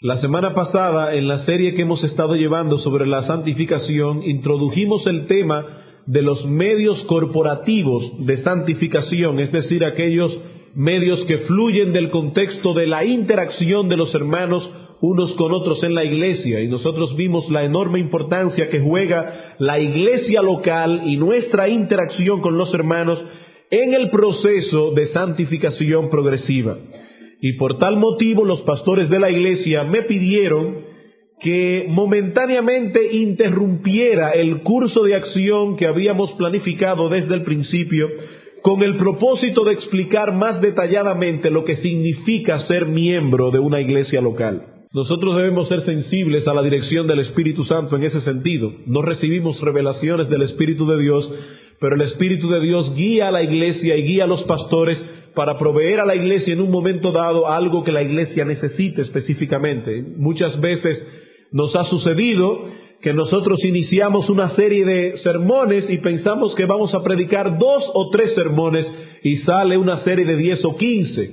La semana pasada, en la serie que hemos estado llevando sobre la santificación, introdujimos el tema de los medios corporativos de santificación, es decir, aquellos medios que fluyen del contexto de la interacción de los hermanos unos con otros en la iglesia, y nosotros vimos la enorme importancia que juega la iglesia local y nuestra interacción con los hermanos en el proceso de santificación progresiva. Y por tal motivo los pastores de la iglesia me pidieron que momentáneamente interrumpiera el curso de acción que habíamos planificado desde el principio, con el propósito de explicar más detalladamente lo que significa ser miembro de una iglesia local. Nosotros debemos ser sensibles a la dirección del Espíritu Santo en ese sentido. No recibimos revelaciones del Espíritu de Dios, pero el Espíritu de Dios guía a la iglesia y guía a los pastores para proveer a la iglesia en un momento dado algo que la iglesia necesite específicamente. Muchas veces nos ha sucedido que nosotros iniciamos una serie de sermones y pensamos que vamos a predicar 2 o 3 sermones y sale una serie de 10 o 15.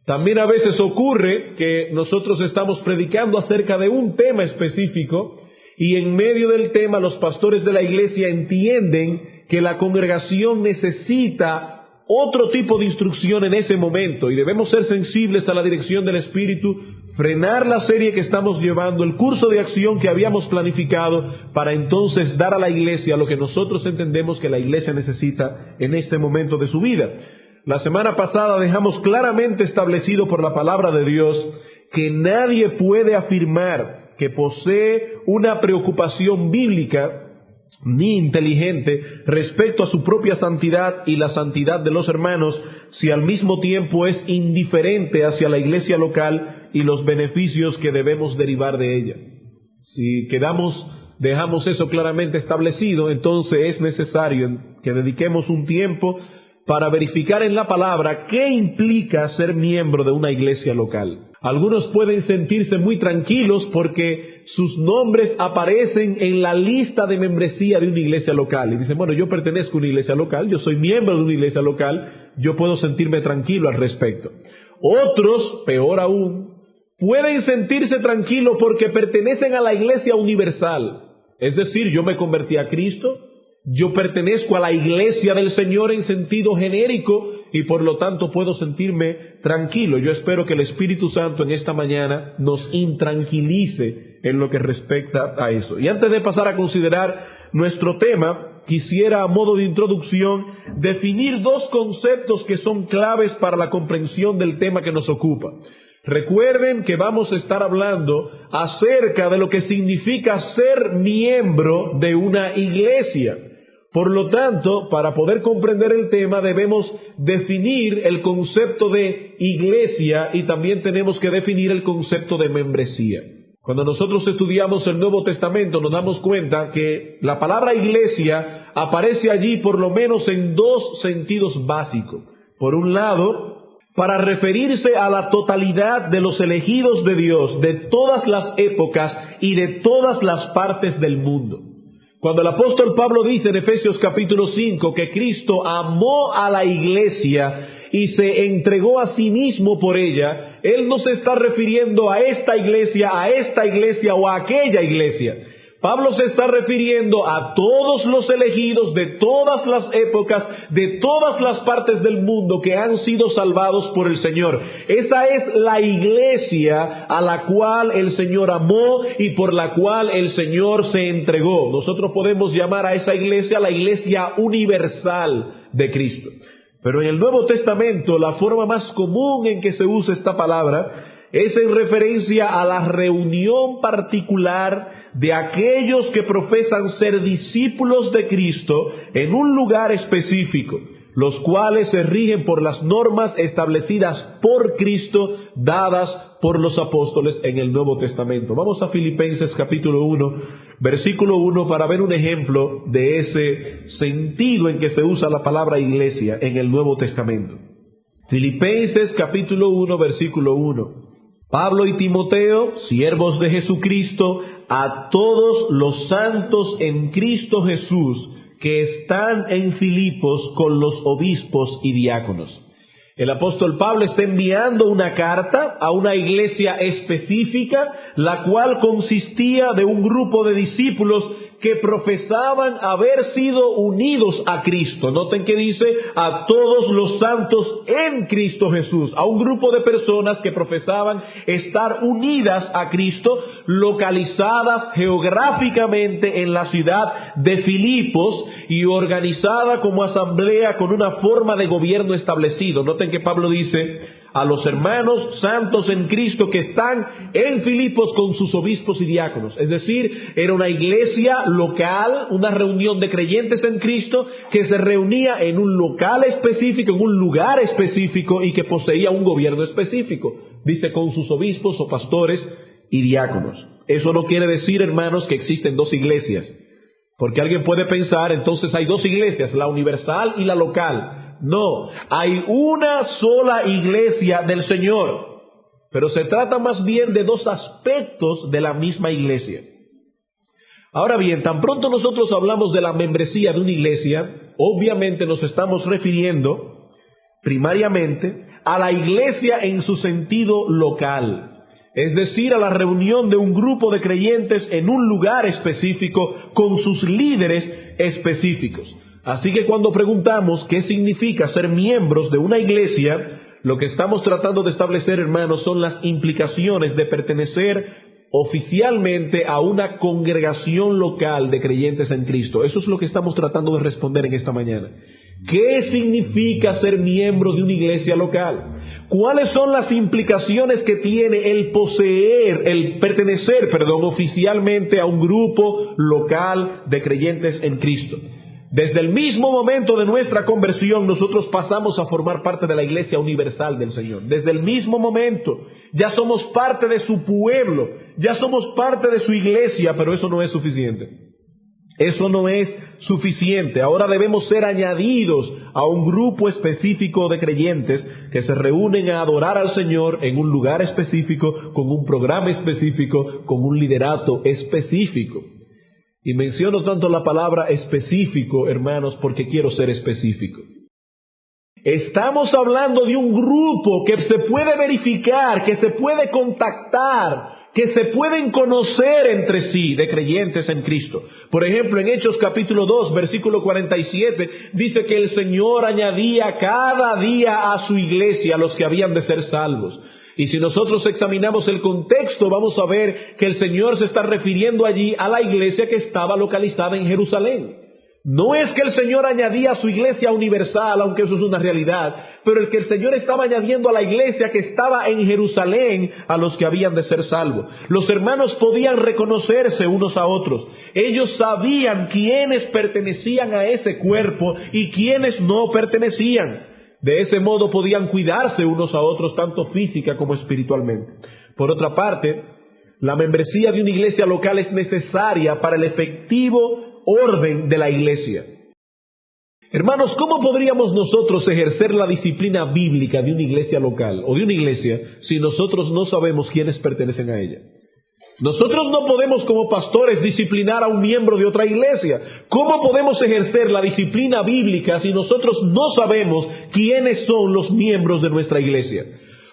También a veces ocurre que nosotros estamos predicando acerca de un tema específico y en medio del tema los pastores de la iglesia entienden que la congregación necesita otro tipo de instrucción en ese momento y debemos ser sensibles a la dirección del Espíritu, frenar la serie que estamos llevando, el curso de acción que habíamos planificado, para entonces dar a la iglesia lo que nosotros entendemos que la iglesia necesita en este momento de su vida. La semana pasada dejamos claramente establecido por la palabra de Dios que nadie puede afirmar que posee una preocupación bíblica ni inteligente respecto a su propia santidad y la santidad de los hermanos, si al mismo tiempo es indiferente hacia la iglesia local y los beneficios que debemos derivar de ella. Si dejamos eso claramente establecido, entonces es necesario que dediquemos un tiempo para verificar en la palabra qué implica ser miembro de una iglesia local. Algunos pueden sentirse muy tranquilos porque sus nombres aparecen en la lista de membresía de una iglesia local. Y dicen, bueno, yo pertenezco a una iglesia local, yo soy miembro de una iglesia local, yo puedo sentirme tranquilo al respecto. Otros, peor aún, pueden sentirse tranquilos porque pertenecen a la iglesia universal. Es decir, yo me convertí a Cristo, yo pertenezco a la iglesia del Señor en sentido genérico y por lo tanto puedo sentirme tranquilo. Yo espero que el Espíritu Santo en esta mañana nos intranquilice en lo que respecta a eso. Y antes de pasar a considerar nuestro tema, quisiera a modo de introducción definir 2 conceptos que son claves para la comprensión del tema que nos ocupa. Recuerden que vamos a estar hablando acerca de lo que significa ser miembro de una iglesia. Por lo tanto, para poder comprender el tema debemos definir el concepto de iglesia y también tenemos que definir el concepto de membresía. Cuando nosotros estudiamos el Nuevo Testamento nos damos cuenta que la palabra iglesia aparece allí por lo menos en 2 sentidos básicos. Por un lado, para referirse a la totalidad de los elegidos de Dios de todas las épocas y de todas las partes del mundo. Cuando el apóstol Pablo dice en Efesios capítulo 5 que Cristo amó a la iglesia y se entregó a sí mismo por ella, Él no se está refiriendo a esta iglesia o a aquella iglesia. Pablo se está refiriendo a todos los elegidos de todas las épocas, de todas las partes del mundo que han sido salvados por el Señor. Esa es la iglesia a la cual el Señor amó y por la cual el Señor se entregó. Nosotros podemos llamar a esa iglesia la iglesia universal de Cristo. Pero en el Nuevo Testamento la forma más común en que se usa esta palabra es en referencia a la reunión particular de aquellos que profesan ser discípulos de Cristo en un lugar específico, los cuales se rigen por las normas establecidas por Cristo, dadas por los apóstoles en el Nuevo Testamento. Vamos a Filipenses capítulo 1, versículo 1, para ver un ejemplo de ese sentido en que se usa la palabra iglesia en el Nuevo Testamento. Filipenses capítulo 1, versículo 1. Pablo y Timoteo, siervos de Jesucristo, a todos los santos en Cristo Jesús que están en Filipos con los obispos y diáconos. El apóstol Pablo está enviando una carta a una iglesia específica, la cual consistía de un grupo de discípulos que profesaban haber sido unidos a Cristo. Noten que dice a todos los santos en Cristo Jesús, a un grupo de personas que profesaban estar unidas a Cristo, localizadas geográficamente en la ciudad de Filipos y organizada como asamblea con una forma de gobierno establecido. Noten que Pablo dice a los hermanos santos en Cristo que están en Filipos con sus obispos y diáconos. Es decir, era una iglesia local, una reunión de creyentes en Cristo que se reunía en un local específico, en un lugar específico y que poseía un gobierno específico. Dice con sus obispos o pastores y diáconos. Eso no quiere decir, hermanos, que existen dos iglesias. Porque alguien puede pensar, entonces hay dos iglesias, la universal y la local. No, hay una sola iglesia del Señor, pero se trata más bien de dos aspectos de la misma iglesia. Ahora bien, tan pronto nosotros hablamos de la membresía de una iglesia, obviamente nos estamos refiriendo primariamente a la iglesia en su sentido local, es decir, a la reunión de un grupo de creyentes en un lugar específico con sus líderes específicos. Así que cuando preguntamos qué significa ser miembros de una iglesia, lo que estamos tratando de establecer, hermanos, son las implicaciones de pertenecer oficialmente a una congregación local de creyentes en Cristo. Eso es lo que estamos tratando de responder en esta mañana. ¿Qué significa ser miembro de una iglesia local? ¿Cuáles son las implicaciones que tiene el pertenecer oficialmente a un grupo local de creyentes en Cristo? Desde el mismo momento de nuestra conversión, nosotros pasamos a formar parte de la Iglesia Universal del Señor. Desde el mismo momento, ya somos parte de su pueblo, ya somos parte de su iglesia, pero eso no es suficiente. Eso no es suficiente. Ahora debemos ser añadidos a un grupo específico de creyentes que se reúnen a adorar al Señor en un lugar específico, con un programa específico, con un liderato específico. Y menciono tanto la palabra específico, hermanos, porque quiero ser específico. Estamos hablando de un grupo que se puede verificar, que se puede contactar, que se pueden conocer entre sí de creyentes en Cristo. Por ejemplo, en Hechos capítulo 2, versículo 47, dice que el Señor añadía cada día a su iglesia a los que habían de ser salvos. Y si nosotros examinamos el contexto, vamos a ver que el Señor se está refiriendo allí a la iglesia que estaba localizada en Jerusalén. No es que el Señor añadía a su iglesia universal, aunque eso es una realidad, pero el que el Señor estaba añadiendo a la iglesia que estaba en Jerusalén a los que habían de ser salvos. Los hermanos podían reconocerse unos a otros. Ellos sabían quiénes pertenecían a ese cuerpo y quiénes no pertenecían. De ese modo podían cuidarse unos a otros, tanto física como espiritualmente. Por otra parte, la membresía de una iglesia local es necesaria para el efectivo orden de la iglesia. Hermanos, ¿cómo podríamos nosotros ejercer la disciplina bíblica de una iglesia local o de una iglesia si nosotros no sabemos quiénes pertenecen a ella? Nosotros no podemos como pastores disciplinar a un miembro de otra iglesia. ¿Cómo podemos ejercer la disciplina bíblica si nosotros no sabemos quiénes son los miembros de nuestra iglesia?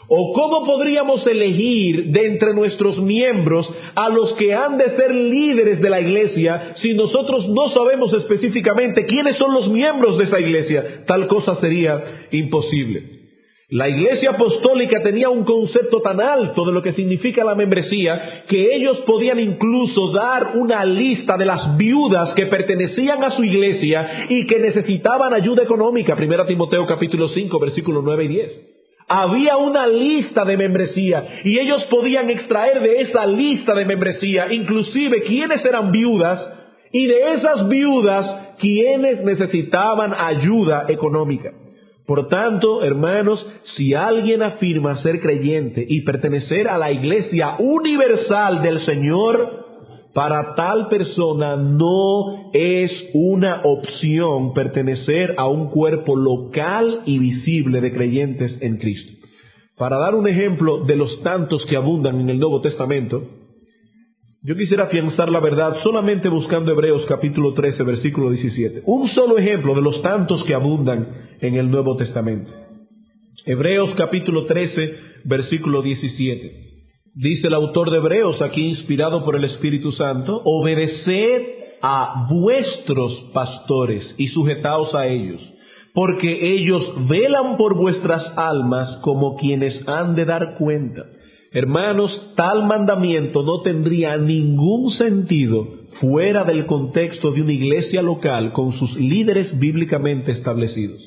¿O cómo podríamos elegir de entre nuestros miembros a los que han de ser líderes de la iglesia si nosotros no sabemos específicamente quiénes son los miembros de esa iglesia? Tal cosa sería imposible. La iglesia apostólica tenía un concepto tan alto de lo que significa la membresía que ellos podían incluso dar una lista de las viudas que pertenecían a su iglesia y que necesitaban ayuda económica. 1 Timoteo capítulo 5 versículos 9 y 10. Había una lista de membresía y ellos podían extraer de esa lista de membresía inclusive quiénes eran viudas y de esas viudas quiénes necesitaban ayuda económica. Por tanto, hermanos, si alguien afirma ser creyente y pertenecer a la iglesia universal del Señor, para tal persona no es una opción pertenecer a un cuerpo local y visible de creyentes en Cristo. Para dar un ejemplo de los tantos que abundan en el Nuevo Testamento, yo quisiera afianzar la verdad solamente buscando Hebreos capítulo 13, versículo 17. Un solo ejemplo de los tantos que abundan en el Nuevo Testamento. Hebreos capítulo 13, versículo 17. Dice el autor de Hebreos, aquí inspirado por el Espíritu Santo: obedeced a vuestros pastores y sujetaos a ellos, porque ellos velan por vuestras almas como quienes han de dar cuenta. Hermanos, tal mandamiento no tendría ningún sentido fuera del contexto de una iglesia local con sus líderes bíblicamente establecidos.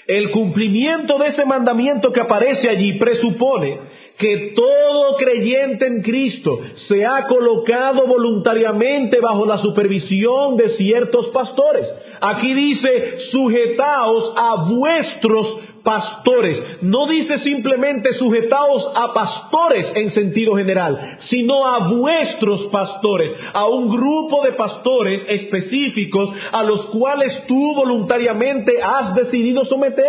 El cumplimiento de ese mandamiento que aparece allí presupone que todo creyente en Cristo se ha colocado voluntariamente bajo la supervisión de ciertos pastores. Aquí dice: sujetaos a vuestros pastores. No dice simplemente sujetaos a pastores en sentido general, sino a vuestros pastores, a un grupo de pastores específicos a los cuales tú voluntariamente has decidido someterte.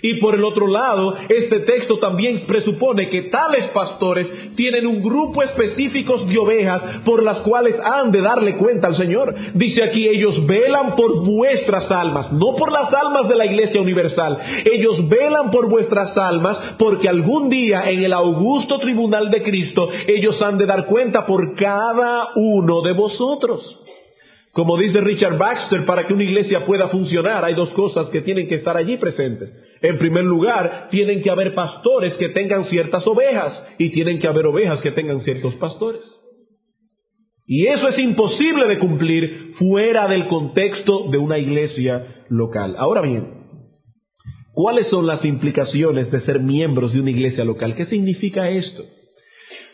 Y por el otro lado, este texto también presupone que tales pastores tienen un grupo específico de ovejas por las cuales han de darle cuenta al Señor. Dice aquí: ellos velan por vuestras almas, no por las almas de la iglesia universal. Ellos velan por vuestras almas porque algún día en el augusto tribunal de Cristo ellos han de dar cuenta por cada uno de vosotros. Como dice Richard Baxter, para que una iglesia pueda funcionar hay dos cosas que tienen que estar allí presentes. En primer lugar, tienen que haber pastores que tengan ciertas ovejas, y tienen que haber ovejas que tengan ciertos pastores. Y eso es imposible de cumplir fuera del contexto de una iglesia local. Ahora bien, ¿cuáles son las implicaciones de ser miembros de una iglesia local? ¿Qué significa esto?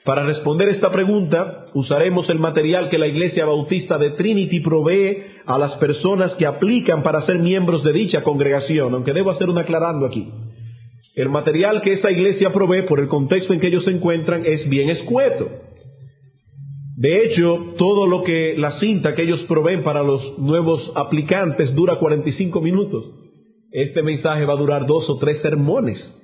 Para responder esta pregunta, usaremos el material que la Iglesia Bautista de Trinity provee a las personas que aplican para ser miembros de dicha congregación, aunque debo hacer un aclarando aquí. El material que esa iglesia provee, por el contexto en que ellos se encuentran, es bien escueto. De hecho, todo lo que la cinta que ellos proveen para los nuevos aplicantes dura 45 minutos. Este mensaje va a durar 2 o 3 sermones.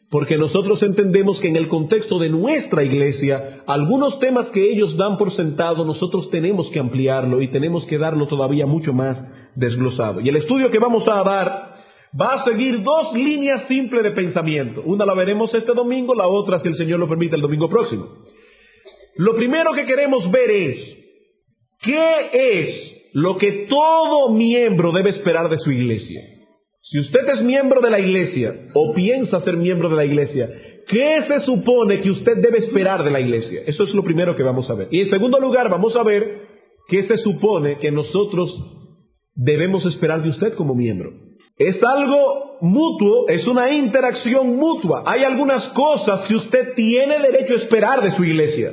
Porque nosotros entendemos que en el contexto de nuestra iglesia, algunos temas que ellos dan por sentado, nosotros tenemos que ampliarlo y tenemos que darlo todavía mucho más desglosado. Y el estudio que vamos a dar va a seguir 2 líneas simples de pensamiento. Una la veremos este domingo, la otra, si el Señor lo permite, el domingo próximo. Lo primero que queremos ver es: ¿qué es lo que todo miembro debe esperar de su iglesia? Si usted es miembro de la iglesia o piensa ser miembro de la iglesia, ¿qué se supone que usted debe esperar de la iglesia? Eso es lo primero que vamos a ver. Y en segundo lugar, vamos a ver qué se supone que nosotros debemos esperar de usted como miembro. Es algo mutuo, es una interacción mutua. Hay algunas cosas que usted tiene derecho a esperar de su iglesia.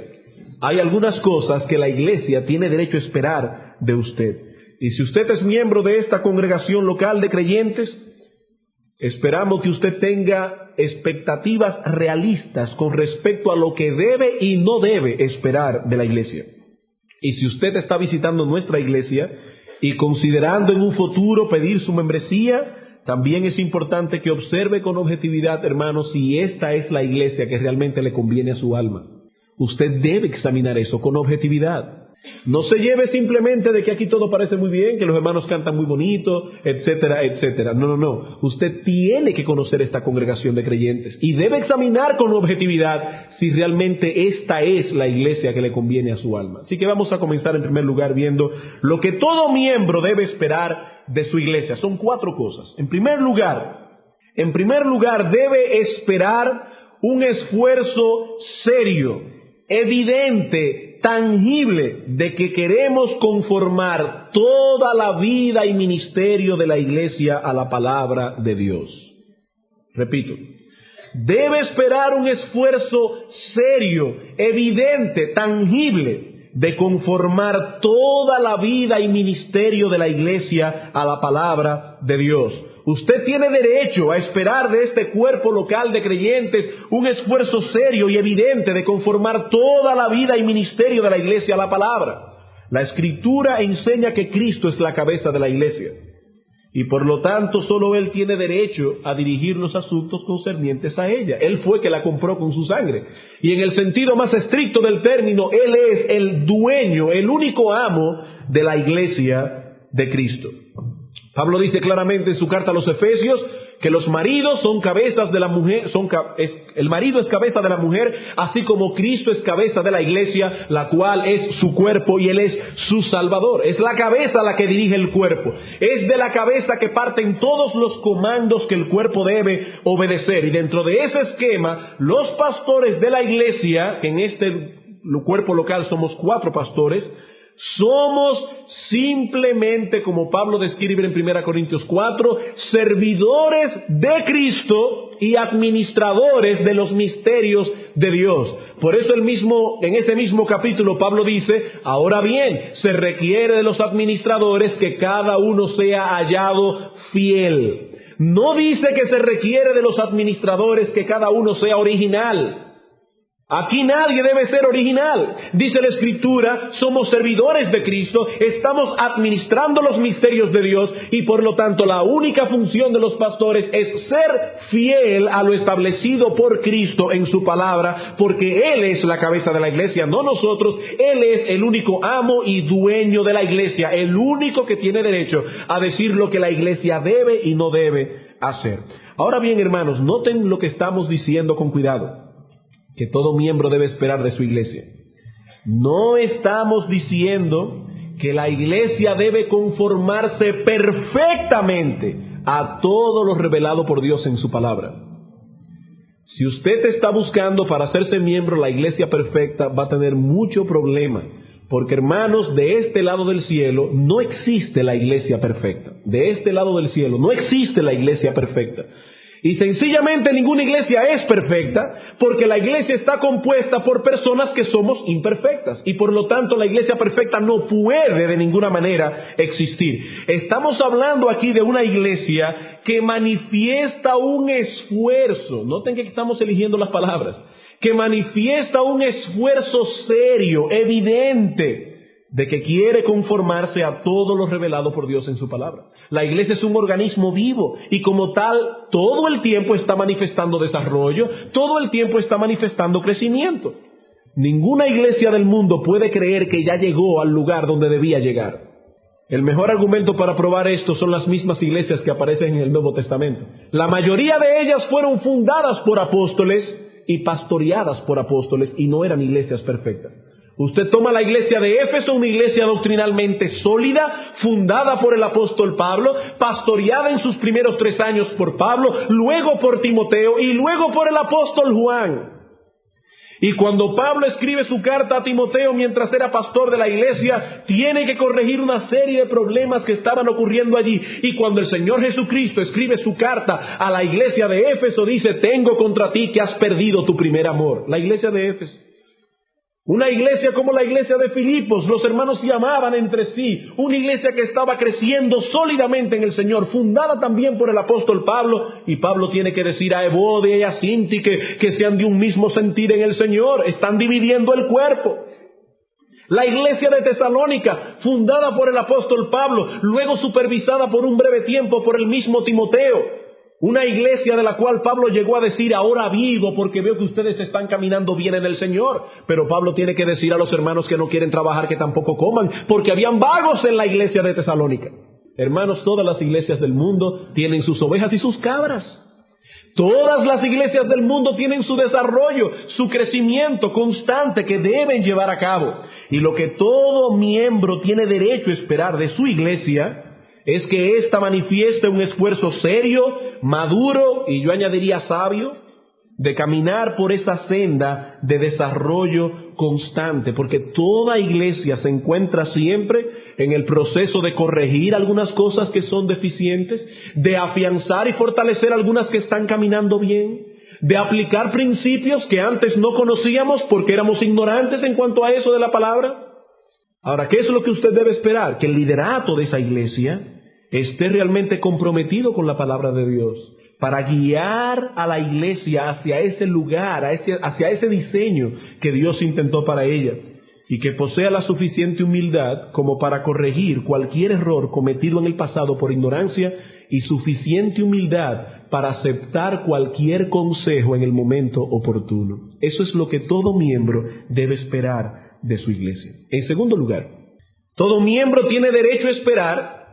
Hay algunas cosas que la iglesia tiene derecho a esperar de usted. Y si usted es miembro de esta congregación local de creyentes, esperamos que usted tenga expectativas realistas con respecto a lo que debe y no debe esperar de la iglesia. Y si usted está visitando nuestra iglesia y considerando en un futuro pedir su membresía, también es importante que observe con objetividad, hermanos, si esta es la iglesia que realmente le conviene a su alma. Usted debe examinar eso con objetividad. No se lleve simplemente de que aquí todo parece muy bien, que los hermanos cantan muy bonito, etcétera, etcétera. No. Usted tiene que conocer esta congregación de creyentes y debe examinar con objetividad si realmente esta es la iglesia que le conviene a su alma. Así que vamos a comenzar en primer lugar viendo lo que todo miembro debe esperar de su iglesia. Son 4 cosas. En primer lugar, debe esperar un esfuerzo serio, evidente, tangible, de que queremos conformar toda la vida y ministerio de la iglesia a la palabra de Dios. Repito, debe esperar un esfuerzo serio, evidente, tangible, de conformar toda la vida y ministerio de la iglesia a la palabra de Dios. Usted tiene derecho a esperar de este cuerpo local de creyentes un esfuerzo serio y evidente de conformar toda la vida y ministerio de la iglesia a la palabra. La Escritura enseña que Cristo es la cabeza de la iglesia y por lo tanto solo Él tiene derecho a dirigir los asuntos concernientes a ella. Él fue que la compró con su sangre y en el sentido más estricto del término, Él es el dueño, el único amo de la iglesia de Cristo. Pablo dice claramente en su carta a los Efesios que los maridos son cabezas de la mujer, el marido es cabeza de la mujer, así como Cristo es cabeza de la iglesia, la cual es su cuerpo y Él es su Salvador. Es la cabeza la que dirige el cuerpo. Es de la cabeza que parten todos los comandos que el cuerpo debe obedecer. Y dentro de ese esquema, los pastores de la iglesia, que en este cuerpo local somos 4 pastores, somos simplemente, como Pablo describe en 1 Corintios 4, servidores de Cristo y administradores de los misterios de Dios. Por eso en ese mismo capítulo Pablo dice: ahora bien, se requiere de los administradores que cada uno sea hallado fiel. No dice que se requiere de los administradores que cada uno sea original. Aquí nadie debe ser original. Dice la Escritura, somos servidores de Cristo, estamos administrando los misterios de Dios y por lo tanto la única función de los pastores es ser fiel a lo establecido por Cristo en su palabra, porque Él es la cabeza de la iglesia, no nosotros. Él es el único amo y dueño de la iglesia, el único que tiene derecho a decir lo que la iglesia debe y no debe hacer. Ahora bien, hermanos, noten lo que estamos diciendo con cuidado, que todo miembro debe esperar de su iglesia. No estamos diciendo que la iglesia debe conformarse perfectamente a todo lo revelado por Dios en su palabra. Si usted está buscando para hacerse miembro de la iglesia perfecta, va a tener mucho problema, porque hermanos, de este lado del cielo no existe la iglesia perfecta. De este lado del cielo no existe la iglesia perfecta. Y sencillamente ninguna iglesia es perfecta, porque la iglesia está compuesta por personas que somos imperfectas. Y por lo tanto la iglesia perfecta no puede de ninguna manera existir. Estamos hablando aquí de una iglesia que manifiesta un esfuerzo. Noten que estamos eligiendo las palabras. Que manifiesta un esfuerzo serio, evidente, de que quiere conformarse a todo lo revelado por Dios en su palabra. La iglesia es un organismo vivo y como tal todo el tiempo está manifestando desarrollo, todo el tiempo está manifestando crecimiento. Ninguna iglesia del mundo puede creer que ya llegó al lugar donde debía llegar. El mejor argumento para probar esto son las mismas iglesias que aparecen en el Nuevo Testamento. La mayoría de ellas fueron fundadas por apóstoles y pastoreadas por apóstoles y no eran iglesias perfectas. Usted toma la iglesia de Éfeso, una iglesia doctrinalmente sólida, fundada por el apóstol Pablo, pastoreada en sus primeros 3 años por Pablo, luego por Timoteo y luego por el apóstol Juan. Y cuando Pablo escribe su carta a Timoteo mientras era pastor de la iglesia, tiene que corregir una serie de problemas que estaban ocurriendo allí. Y cuando el Señor Jesucristo escribe su carta a la iglesia de Éfeso, dice: tengo contra ti que has perdido tu primer amor. La iglesia de Éfeso. Una iglesia como la iglesia de Filipos, los hermanos se amaban entre sí, una iglesia que estaba creciendo sólidamente en el Señor, fundada también por el apóstol Pablo, y Pablo tiene que decir a Evodia y a Síntique que sean de un mismo sentir en el Señor, están dividiendo el cuerpo. La iglesia de Tesalónica, fundada por el apóstol Pablo, luego supervisada por un breve tiempo por el mismo Timoteo. Una iglesia de la cual Pablo llegó a decir: ahora vivo porque veo que ustedes están caminando bien en el Señor. Pero Pablo tiene que decir a los hermanos que no quieren trabajar que tampoco coman, porque habían vagos en la iglesia de Tesalónica. Hermanos, todas las iglesias del mundo tienen sus ovejas y sus cabras. Todas las iglesias del mundo tienen su desarrollo, su crecimiento constante que deben llevar a cabo. Y lo que todo miembro tiene derecho a esperar de su iglesia es que ésta manifieste un esfuerzo serio, maduro y yo añadiría sabio, de caminar por esa senda de desarrollo constante, porque toda iglesia se encuentra siempre en el proceso de corregir algunas cosas que son deficientes, de afianzar y fortalecer algunas que están caminando bien, de aplicar principios que antes no conocíamos porque éramos ignorantes en cuanto a eso de la palabra. Ahora, ¿qué es lo que usted debe esperar? Que el liderato de esa iglesia esté realmente comprometido con la palabra de Dios para guiar a la iglesia hacia ese lugar, hacia ese diseño que Dios intentó para ella, y que posea la suficiente humildad como para corregir cualquier error cometido en el pasado por ignorancia y suficiente humildad para aceptar cualquier consejo en el momento oportuno. Eso es lo que todo miembro debe esperar de su iglesia. En segundo lugar, todo miembro tiene derecho a esperar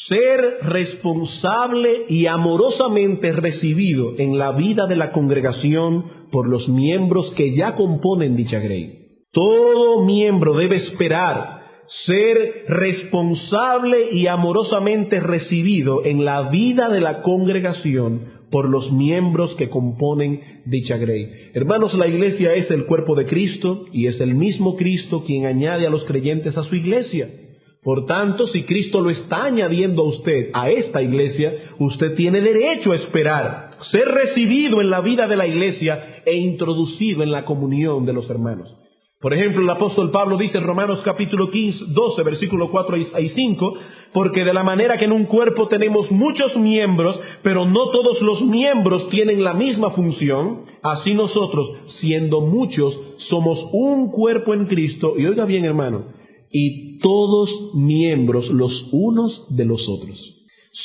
ser responsable y amorosamente recibido en la vida de la congregación por los miembros que ya componen dicha grey. Todo miembro debe esperar ser responsable y amorosamente recibido en la vida de la congregación por los miembros que componen dicha grey. Hermanos, la iglesia es el cuerpo de Cristo y es el mismo Cristo quien añade a los creyentes a su iglesia. Por tanto, si Cristo lo está añadiendo a usted, a esta iglesia, usted tiene derecho a esperar ser recibido en la vida de la iglesia e introducido en la comunión de los hermanos. Por ejemplo, el apóstol Pablo dice en Romanos capítulo 12, versículo 4 y 5, porque de la manera que en un cuerpo tenemos muchos miembros, pero no todos los miembros tienen la misma función, así nosotros, siendo muchos, somos un cuerpo en Cristo, y oiga bien, hermano, y todos miembros los unos de los otros.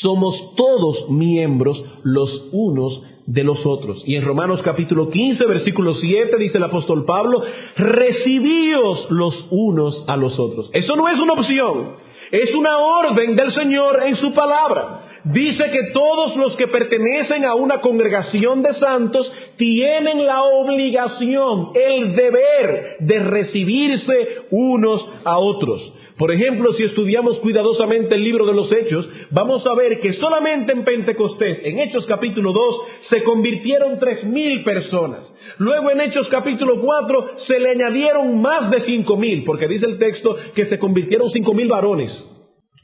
Somos todos miembros los unos de los otros. Y en Romanos capítulo 15, versículo 7, dice el apóstol Pablo, recibíos los unos a los otros. Eso no es una opción, es una orden del Señor en su palabra. Dice que todos los que pertenecen a una congregación de santos tienen la obligación, el deber de recibirse unos a otros. Por ejemplo, si estudiamos cuidadosamente el libro de los Hechos, vamos a ver que solamente en Pentecostés, en Hechos capítulo 2, se convirtieron 3,000 personas. Luego en Hechos capítulo 4 se le añadieron más de 5,000, porque dice el texto que se convirtieron 5,000 varones.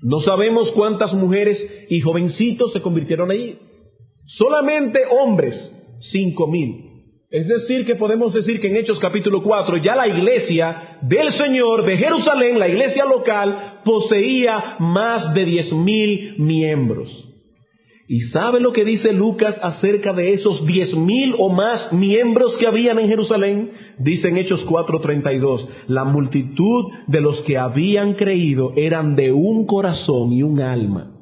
No sabemos cuántas mujeres y jovencitos se convirtieron allí. Solamente hombres, 5,000. Es decir, que podemos decir que en Hechos capítulo 4 ya la iglesia del Señor de Jerusalén, la iglesia local, poseía más de 10,000 miembros. ¿Y sabe lo que dice Lucas acerca de esos 10,000 o más miembros que habían en Jerusalén? Dice en Hechos 4:32, la multitud de los que habían creído eran de un corazón y un alma.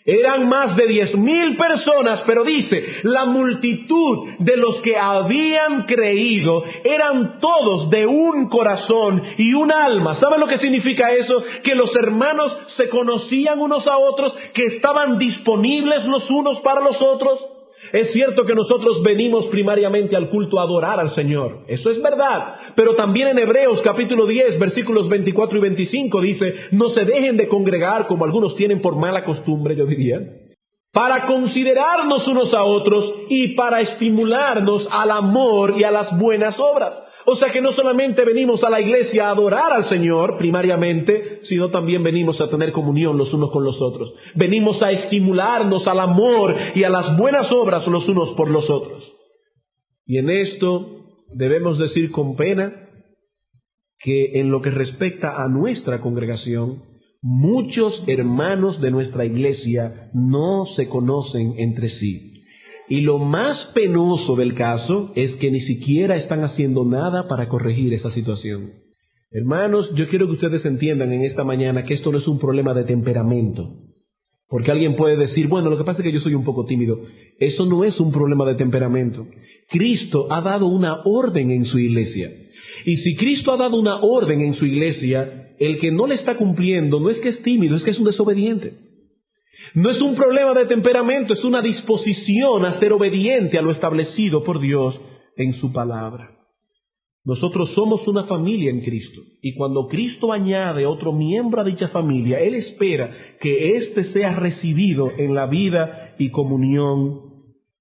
Eran más de 10,000 personas, pero dice, la multitud de los que habían creído eran todos de un corazón y un alma. ¿Saben lo que significa eso? Que los hermanos se conocían unos a otros, que estaban disponibles los unos para los otros. Es cierto que nosotros venimos primariamente al culto a adorar al Señor, eso es verdad, pero también en Hebreos capítulo 10 versículos 24 y 25 dice, no se dejen de congregar como algunos tienen por mala costumbre, yo diría, para considerarnos unos a otros y para estimularnos al amor y a las buenas obras. O sea que no solamente venimos a la iglesia a adorar al Señor primariamente, sino también venimos a tener comunión los unos con los otros. Venimos a estimularnos al amor y a las buenas obras los unos por los otros. Y en esto debemos decir con pena que en lo que respecta a nuestra congregación, muchos hermanos de nuestra iglesia no se conocen entre sí. Y lo más penoso del caso es que ni siquiera están haciendo nada para corregir esa situación. Hermanos, yo quiero que ustedes entiendan en esta mañana que esto no es un problema de temperamento. Porque alguien puede decir, bueno, lo que pasa es que yo soy un poco tímido. Eso no es un problema de temperamento. Cristo ha dado una orden en su iglesia. Y si Cristo ha dado una orden en su iglesia, el que no le está cumpliendo no es que es tímido, es que es un desobediente. No es un problema de temperamento, es una disposición a ser obediente a lo establecido por Dios en su palabra. Nosotros somos una familia en Cristo, y cuando Cristo añade otro miembro a dicha familia, Él espera que éste sea recibido en la vida y comunión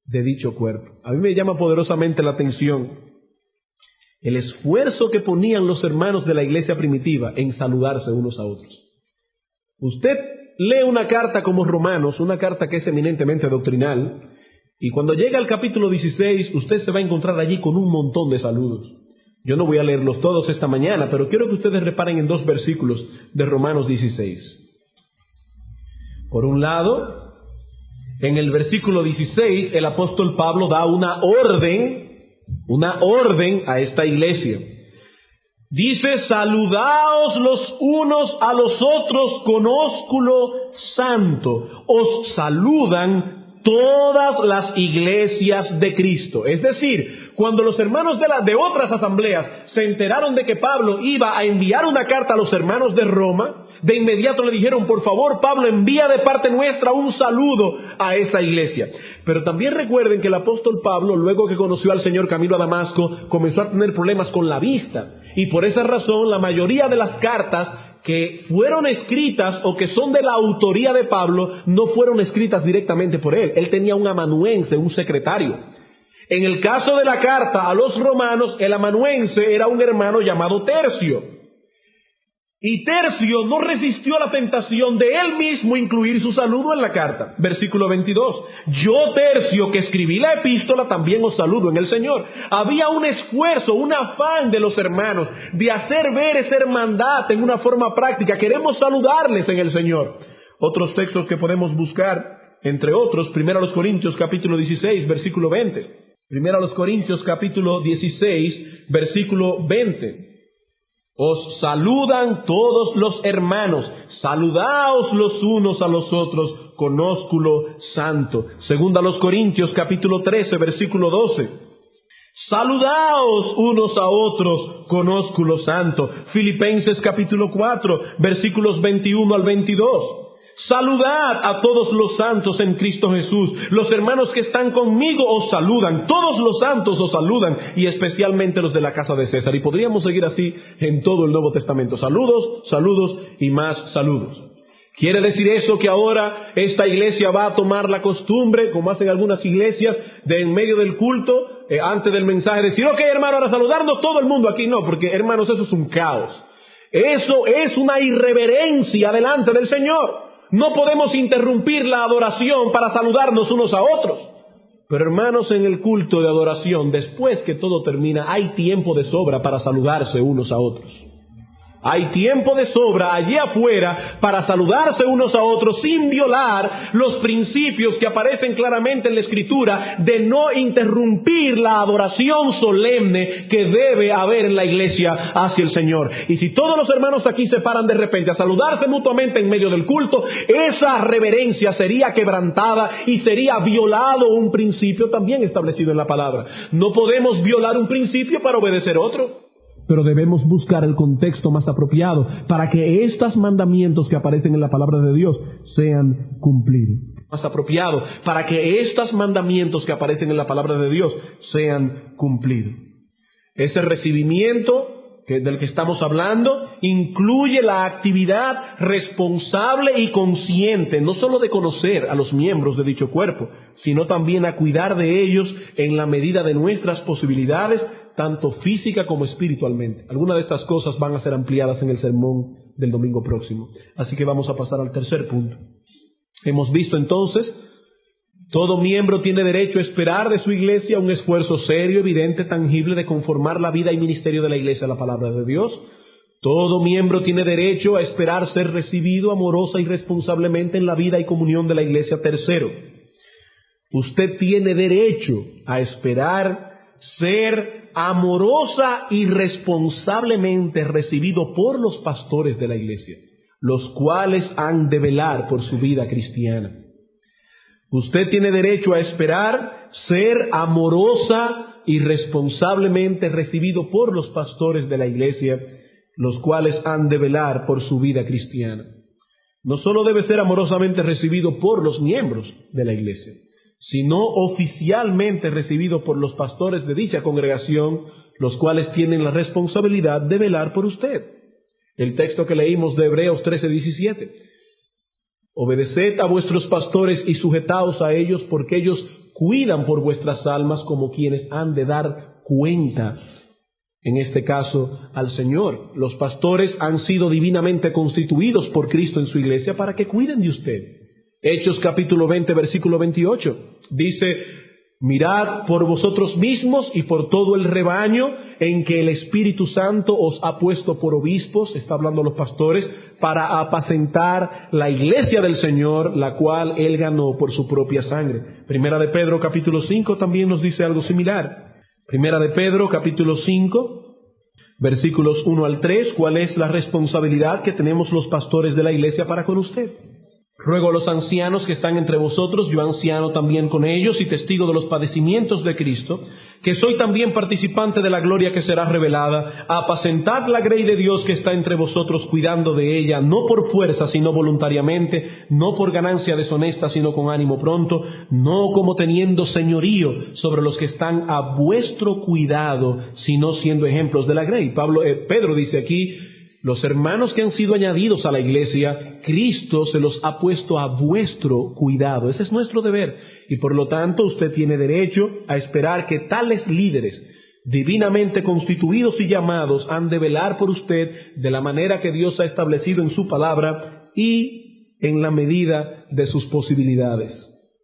de dicho cuerpo. A mí me llama poderosamente la atención el esfuerzo que ponían los hermanos de la iglesia primitiva en saludarse unos a otros. Usted lee una carta como Romanos, una carta que es eminentemente doctrinal, y cuando llega al capítulo 16, usted se va a encontrar allí con un montón de saludos. Yo no voy a leerlos todos esta mañana, pero quiero que ustedes reparen en 2 versículos de Romanos 16. Por un lado, en el versículo 16, el apóstol Pablo da una orden a esta iglesia. Dice, saludaos los unos a los otros con ósculo santo. Os saludan todas las iglesias de Cristo. Es decir, cuando los hermanos de otras asambleas se enteraron de que Pablo iba a enviar una carta a los hermanos de Roma, de inmediato le dijeron: por favor, Pablo, envía de parte nuestra un saludo a esa iglesia. Pero también recuerden que el apóstol Pablo, luego que conoció al Señor camino a Damasco, comenzó a tener problemas con la vista. Y por esa razón, la mayoría de las cartas que fueron escritas o que son de la autoría de Pablo, no fueron escritas directamente por él. Él tenía un amanuense, un secretario. En el caso de la carta a los romanos, el amanuense era un hermano llamado Tercio. Y Tercio no resistió la tentación de él mismo incluir su saludo en la carta. Versículo 22. Yo, Tercio, que escribí la epístola, también os saludo en el Señor. Había un esfuerzo, un afán de los hermanos de hacer ver esa hermandad en una forma práctica. Queremos saludarles en el Señor. Otros textos que podemos buscar, entre otros, 1 Corintios capítulo 16, versículo 20. 1 Corintios capítulo 16, versículo 20. Os saludan todos los hermanos, saludaos los unos a los otros con ósculo santo. 2 Corintios capítulo 13, versículo 12. Saludaos unos a otros con ósculo santo. Filipenses capítulo 4, versículos 21 al 22. Saludad a todos los santos en Cristo Jesús. Los hermanos que están conmigo os saludan. Todos los santos os saludan, y especialmente los de la casa de César. Y podríamos seguir así en todo el Nuevo Testamento. Saludos, saludos y más saludos. ¿Quiere decir eso que ahora esta iglesia va a tomar la costumbre, como hacen algunas iglesias, de en medio del culto, antes del mensaje, decir: ok, hermano, ahora saludarnos todo el mundo aquí? No, porque hermanos, eso es un caos. Eso es una irreverencia delante del Señor. No podemos interrumpir la adoración para saludarnos unos a otros. Pero hermanos, en el culto de adoración, después que todo termina, hay tiempo de sobra para saludarse unos a otros. Hay tiempo de sobra allí afuera para saludarse unos a otros sin violar los principios que aparecen claramente en la Escritura de no interrumpir la adoración solemne que debe haber en la iglesia hacia el Señor. Y si todos los hermanos aquí se paran de repente a saludarse mutuamente en medio del culto, esa reverencia sería quebrantada y sería violado un principio también establecido en la palabra. No podemos violar un principio para obedecer otro. Pero debemos buscar el contexto más apropiado para que estos mandamientos que aparecen en la palabra de Dios sean cumplidos. Más apropiado para que estos mandamientos que aparecen en la palabra de Dios sean cumplidos. Ese recibimiento del que estamos hablando incluye la actividad responsable y consciente, no solo de conocer a los miembros de dicho cuerpo, sino también a cuidar de ellos en la medida de nuestras posibilidades, tanto física como espiritualmente. Algunas de estas cosas van a ser ampliadas en el sermón del domingo próximo. Así que vamos a pasar al tercer punto. Hemos visto entonces, todo miembro tiene derecho a esperar de su iglesia un esfuerzo serio, evidente, tangible de conformar la vida y ministerio de la iglesia a la palabra de Dios. Todo miembro tiene derecho a esperar ser recibido amorosa y responsablemente en la vida y comunión de la iglesia. Tercero, usted tiene derecho a esperar ser amorosa y responsablemente recibido por los pastores de la iglesia, los cuales han de velar por su vida cristiana. Usted tiene derecho a esperar ser amorosa y responsablemente recibido por los pastores de la iglesia, los cuales han de velar por su vida cristiana. No solo debe ser amorosamente recibido por los miembros de la iglesia, sino oficialmente recibido por los pastores de dicha congregación, los cuales tienen la responsabilidad de velar por usted. El texto que leímos de Hebreos 13:17. Obedeced a vuestros pastores y sujetaos a ellos, porque ellos cuidan por vuestras almas como quienes han de dar cuenta, en este caso, al Señor. Los pastores han sido divinamente constituidos por Cristo en su iglesia para que cuiden de usted. Hechos capítulo 20, versículo 28, dice: mirad por vosotros mismos y por todo el rebaño en que el Espíritu Santo os ha puesto por obispos, está hablando a los pastores, para apacentar la iglesia del Señor, la cual Él ganó por su propia sangre. Primera de Pedro capítulo 5 también nos dice algo similar. Primera de Pedro capítulo 5, versículos 1 al 3, ¿cuál es la responsabilidad que tenemos los pastores de la iglesia para con usted? Ruego a los ancianos que están entre vosotros, yo anciano también con ellos y testigo de los padecimientos de Cristo, que soy también participante de la gloria que será revelada, a apacentar la grey de Dios que está entre vosotros, cuidando de ella, no por fuerza, sino voluntariamente, no por ganancia deshonesta, sino con ánimo pronto, no como teniendo señorío sobre los que están a vuestro cuidado, sino siendo ejemplos de la grey. Pedro dice aquí, los hermanos que han sido añadidos a la iglesia, Cristo se los ha puesto a vuestro cuidado. Ese es nuestro deber. Y por lo tanto, usted tiene derecho a esperar que tales líderes, divinamente constituidos y llamados, han de velar por usted de la manera que Dios ha establecido en su palabra y en la medida de sus posibilidades.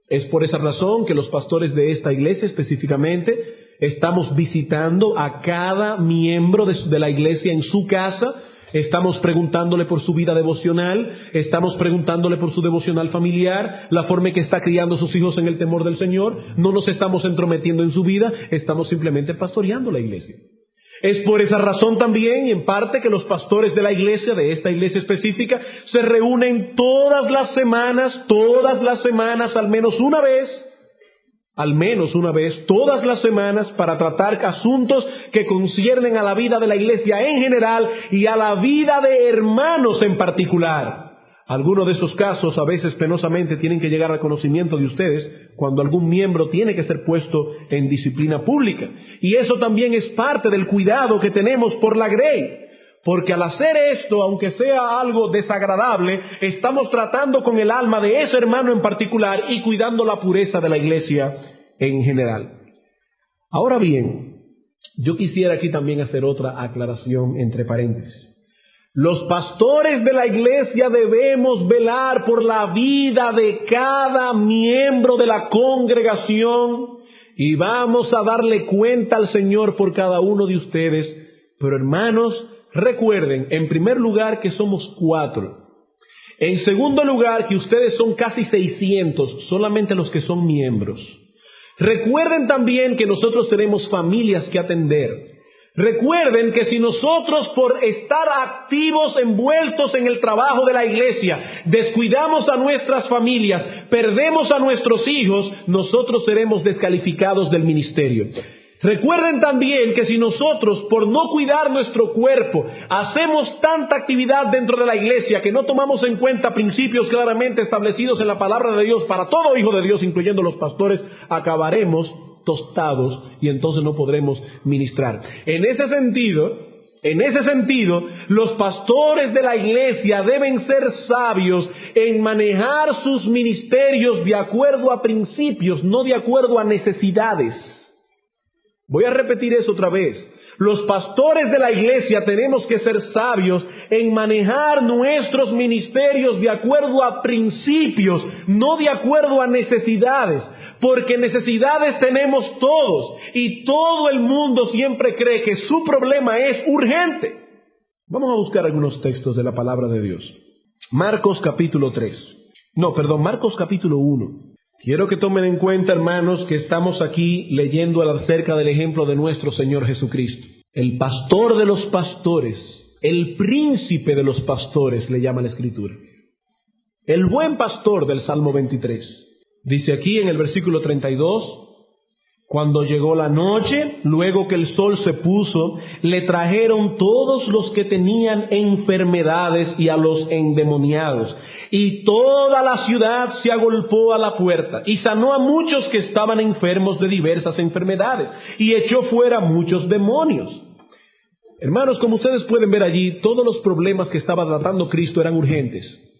Es por esa razón que los pastores de esta iglesia específicamente estamos visitando a cada miembro de la iglesia en su casa. Estamos preguntándole por su vida devocional, estamos preguntándole por su devocional familiar, la forma en que está criando a sus hijos en el temor del Señor. No nos estamos entrometiendo en su vida, estamos simplemente pastoreando la iglesia. Es por esa razón también, y en parte, que los pastores de la iglesia, de esta iglesia específica, se reúnen todas las semanas, al menos una vez, todas las semanas, para tratar asuntos que conciernen a la vida de la iglesia en general y a la vida de hermanos en particular. Algunos de esos casos a veces penosamente tienen que llegar al conocimiento de ustedes cuando algún miembro tiene que ser puesto en disciplina pública. Y eso también es parte del cuidado que tenemos por la grey. Porque al hacer esto, aunque sea algo desagradable, estamos tratando con el alma de ese hermano en particular y cuidando la pureza de la iglesia en general. Ahora bien, yo quisiera aquí también hacer otra aclaración entre paréntesis. Los pastores de la iglesia debemos velar por la vida de cada miembro de la congregación y vamos a darle cuenta al Señor por cada uno de ustedes. Pero hermanos, recuerden, en primer lugar, que somos 4. En segundo lugar, que ustedes son casi 600, solamente los que son miembros. Recuerden también que nosotros tenemos familias que atender. Recuerden que si nosotros, por estar activos, envueltos en el trabajo de la iglesia, descuidamos a nuestras familias, perdemos a nuestros hijos, nosotros seremos descalificados del ministerio. Recuerden también que si nosotros, por no cuidar nuestro cuerpo, hacemos tanta actividad dentro de la iglesia que no tomamos en cuenta principios claramente establecidos en la palabra de Dios para todo hijo de Dios, incluyendo los pastores, acabaremos tostados y entonces no podremos ministrar. En ese sentido, los pastores de la iglesia deben ser sabios en manejar sus ministerios de acuerdo a principios, no de acuerdo a necesidades. Voy a repetir eso otra vez. Los pastores de la iglesia tenemos que ser sabios en manejar nuestros ministerios de acuerdo a principios, no de acuerdo a necesidades, porque necesidades tenemos todos y todo el mundo siempre cree que su problema es urgente. Vamos a buscar algunos textos de la palabra de Dios. Marcos capítulo 1. Quiero que tomen en cuenta, hermanos, que estamos aquí leyendo acerca del ejemplo de nuestro Señor Jesucristo. El pastor de los pastores, el príncipe de los pastores, le llama la Escritura. El buen pastor del Salmo 23. Dice aquí en el versículo 32, cuando llegó la noche, luego que el sol se puso, le trajeron todos los que tenían enfermedades y a los endemoniados. Y toda la ciudad se agolpó a la puerta y sanó a muchos que estaban enfermos de diversas enfermedades y echó fuera muchos demonios. Hermanos, como ustedes pueden ver allí, todos los problemas que estaba tratando Cristo eran urgentes.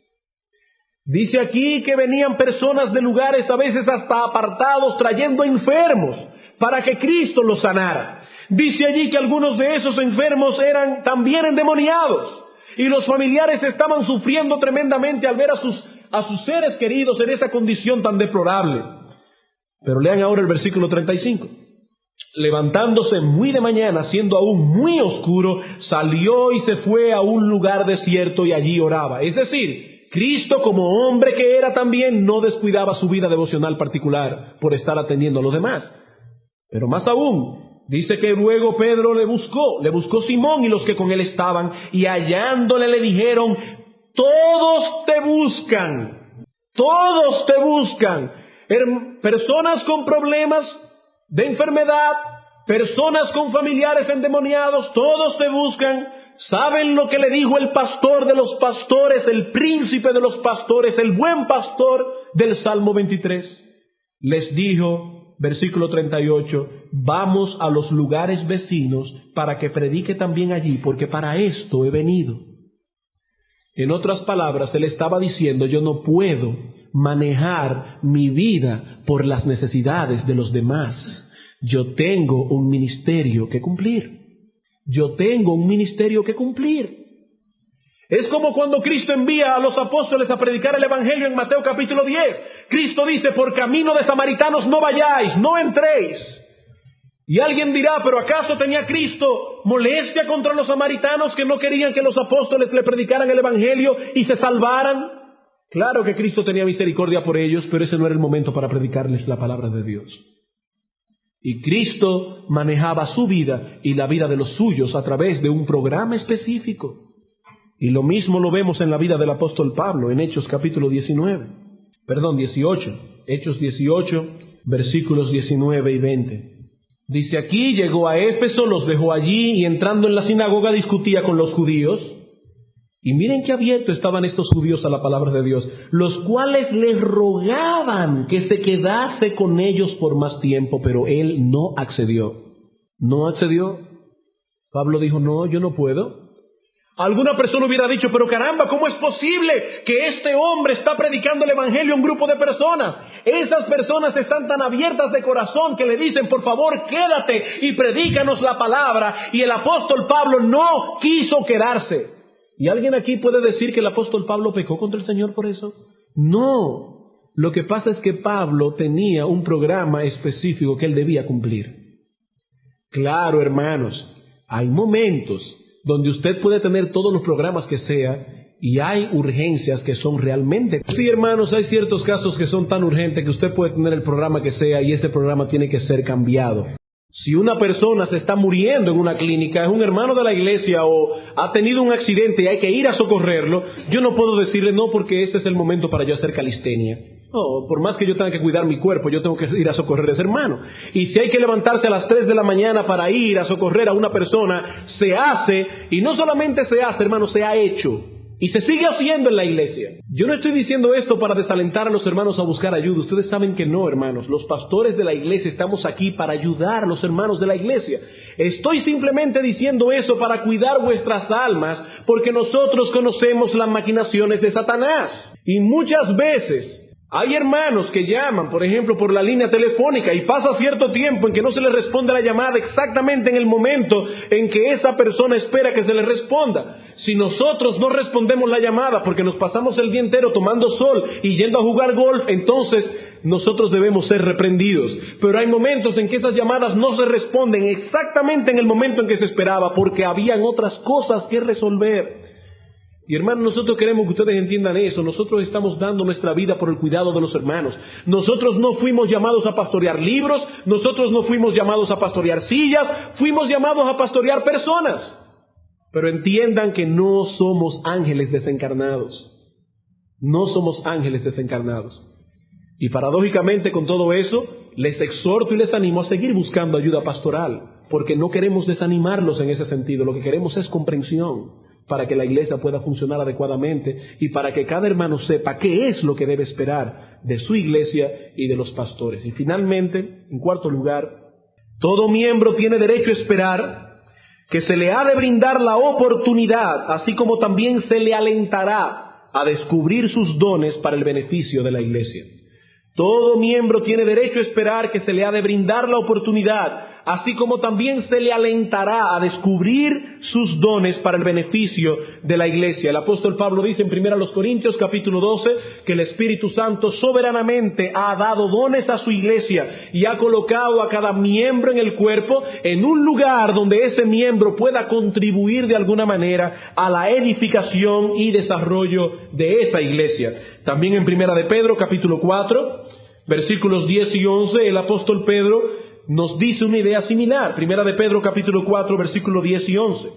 Dice aquí que venían personas de lugares a veces hasta apartados trayendo enfermos para que Cristo los sanara. Dice allí que algunos de esos enfermos eran también endemoniados y los familiares estaban sufriendo tremendamente al ver a sus seres queridos en esa condición tan deplorable. Pero lean ahora el versículo 35. Levantándose muy de mañana, siendo aún muy oscuro, salió y se fue a un lugar desierto y allí oraba. Es decir, Cristo, como hombre que era también, no descuidaba su vida devocional particular por estar atendiendo a los demás. Pero más aún, dice que luego Pedro le buscó Simón y los que con él estaban, y hallándole le dijeron: todos te buscan. Todos te buscan. Personas con problemas de enfermedad, personas con familiares endemoniados, todos te buscan. ¿Saben lo que le dijo el pastor de los pastores, el príncipe de los pastores, el buen pastor del Salmo 23? Les dijo, versículo 38, vamos a los lugares vecinos para que predique también allí, porque para esto he venido. En otras palabras, él estaba diciendo, yo no puedo manejar mi vida por las necesidades de los demás. Yo tengo un ministerio que cumplir. Yo tengo un ministerio que cumplir. Es como cuando Cristo envía a los apóstoles a predicar el Evangelio en Mateo capítulo 10. Cristo dice, por camino de samaritanos no vayáis, no entréis. Y alguien dirá, ¿pero acaso tenía Cristo molestia contra los samaritanos que no querían que los apóstoles le predicaran el Evangelio y se salvaran? Claro que Cristo tenía misericordia por ellos, pero ese no era el momento para predicarles la palabra de Dios. Y Cristo manejaba su vida y la vida de los suyos a través de un programa específico. Y lo mismo lo vemos en la vida del apóstol Pablo en Hechos capítulo 18. Hechos 18, versículos 19 y 20. Dice, aquí llegó a Éfeso, los dejó allí y entrando en la sinagoga discutía con los judíos. Y miren qué abiertos estaban estos judíos a la palabra de Dios, los cuales les rogaban que se quedase con ellos por más tiempo, pero él no accedió. No accedió. Pablo dijo, no, yo no puedo. Alguna persona hubiera dicho, pero caramba, ¿cómo es posible que este hombre está predicando el evangelio a un grupo de personas? Esas personas están tan abiertas de corazón que le dicen, por favor, quédate y predícanos la palabra. Y el apóstol Pablo no quiso quedarse. ¿Y alguien aquí puede decir que el apóstol Pablo pecó contra el Señor por eso? No. Lo que pasa es que Pablo tenía un programa específico que él debía cumplir. Claro, hermanos, hay momentos donde usted puede tener todos los programas que sea y hay urgencias que son realmente... Sí, hermanos, hay ciertos casos que son tan urgentes que usted puede tener el programa que sea y ese programa tiene que ser cambiado. Si una persona se está muriendo en una clínica, es un hermano de la iglesia o ha tenido un accidente y hay que ir a socorrerlo, yo no puedo decirle no porque ese es el momento para yo hacer calistenia. No, por más que yo tenga que cuidar mi cuerpo, yo tengo que ir a socorrer a ese hermano. Y si hay que levantarse a las 3 de la mañana para ir a socorrer a una persona, se hace, y no solamente se hace, hermano, se ha hecho. Y se sigue haciendo en la iglesia. Yo no estoy diciendo esto para desalentar a los hermanos a buscar ayuda. Ustedes saben que no, hermanos. Los pastores de la iglesia estamos aquí para ayudar a los hermanos de la iglesia. Estoy simplemente diciendo eso para cuidar vuestras almas, porque nosotros conocemos las maquinaciones de Satanás. Y muchas veces hay hermanos que llaman, por ejemplo, por la línea telefónica y pasa cierto tiempo en que no se les responde la llamada exactamente en el momento en que esa persona espera que se le responda. Si nosotros no respondemos la llamada porque nos pasamos el día entero tomando sol y yendo a jugar golf, entonces nosotros debemos ser reprendidos. Pero hay momentos en que esas llamadas no se responden exactamente en el momento en que se esperaba porque habían otras cosas que resolver. Y hermanos, nosotros queremos que ustedes entiendan eso. Nosotros estamos dando nuestra vida por el cuidado de los hermanos. Nosotros no fuimos llamados a pastorear libros, nosotros no fuimos llamados a pastorear sillas, fuimos llamados a pastorear personas. Pero entiendan que no somos ángeles desencarnados. No somos ángeles desencarnados. Y paradójicamente con todo eso, les exhorto y les animo a seguir buscando ayuda pastoral, porque no queremos desanimarlos en ese sentido. Lo que queremos es comprensión, para que la iglesia pueda funcionar adecuadamente y para que cada hermano sepa qué es lo que debe esperar de su iglesia y de los pastores. Y finalmente, en cuarto lugar, todo miembro tiene derecho a esperar que se le ha de brindar la oportunidad, así como también se le alentará a descubrir sus dones para el beneficio de la iglesia. Todo miembro tiene derecho a esperar que se le ha de brindar la oportunidad, así como también se le alentará a descubrir sus dones para el beneficio de la iglesia. El apóstol Pablo dice en 1 Corintios capítulo 12 que el Espíritu Santo soberanamente ha dado dones a su iglesia y ha colocado a cada miembro en el cuerpo en un lugar donde ese miembro pueda contribuir de alguna manera a la edificación y desarrollo de esa iglesia. También en 1 de Pedro capítulo 4 versículos 10 y 11 el apóstol Pedro nos dice una idea similar. 1 de Pedro capítulo 4 versículos 10 y 11.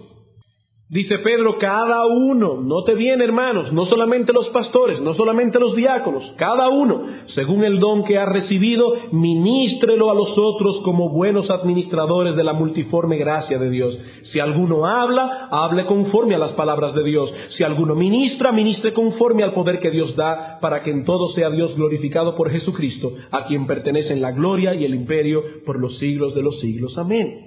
Dice Pedro, cada uno, note bien hermanos, no solamente los pastores, no solamente los diáconos, cada uno, según el don que ha recibido, ministrelo a los otros como buenos administradores de la multiforme gracia de Dios. Si alguno habla, hable conforme a las palabras de Dios. Si alguno ministra, ministre conforme al poder que Dios da, para que en todo sea Dios glorificado por Jesucristo, a quien pertenecen la gloria y el imperio por los siglos de los siglos. Amén.